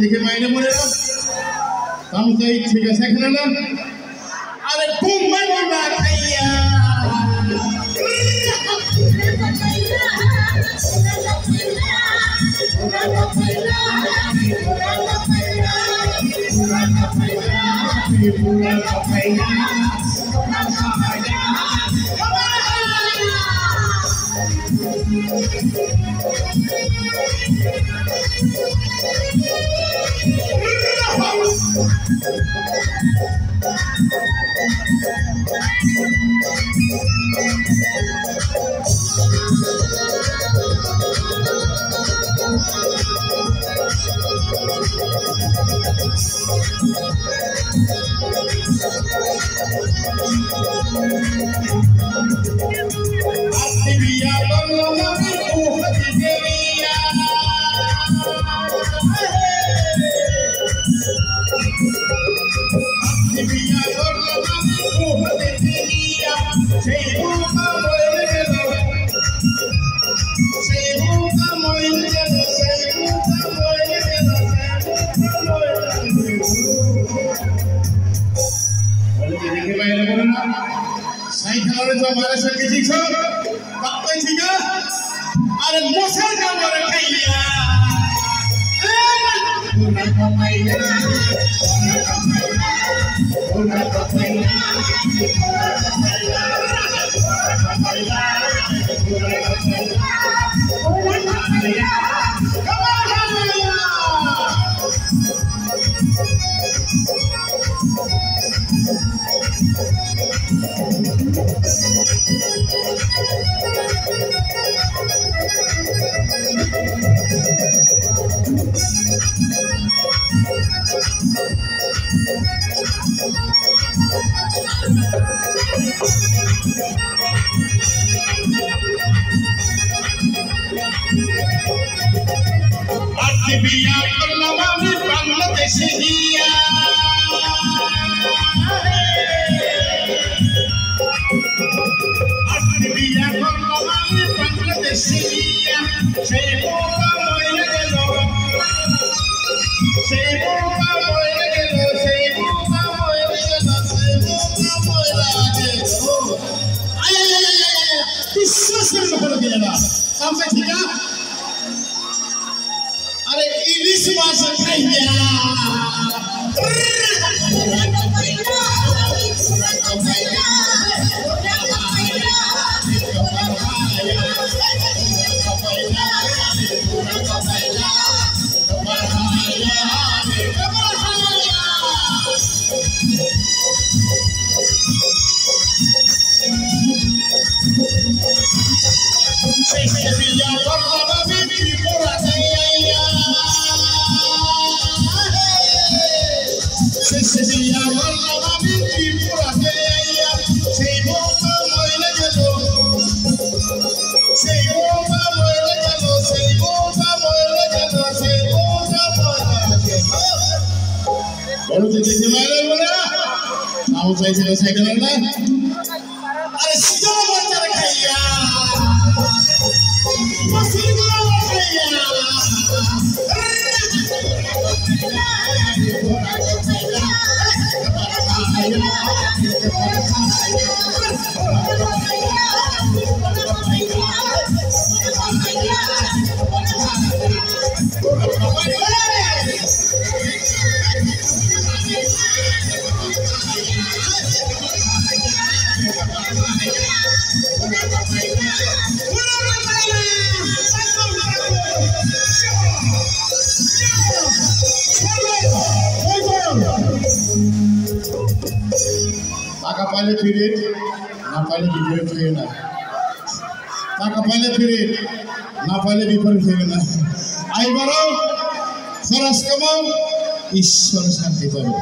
দিকে মাইনে পড়ে না তাও তো ঠিক আছে এখানে না আরে ঘুম মারবো না খাইয়া हमारे सर किसी को कब तक ठीक है अरे मौसम का मर खैया पूरा कमाइया पूरा कमाइया बिया करलवा में बांग्लादेश हिया बिया करलवा में बांग्लादेश हिया সেই বোকা মরে গেল সেই বোকা মরে গেল সেই বোকা মরে গেল সেই বোকা মরে গেল আয় আয় আয় বিশ্বাস করে দিল না কামসে ঠিক আছে अरे इलिश मास खाइया Baru jadi mana mana? Tahu saya kenal lah. Ada segala macam kaya, masih segala kaya. টাকা পাইলে ফিরে না পাইলে বিপরীত হয়ে না টাকা পাইলে ফিরে না পাইলে বিপরীত হয়ে না আই বড় খরচ কমাও ঈশ্বর শান্তি পাবে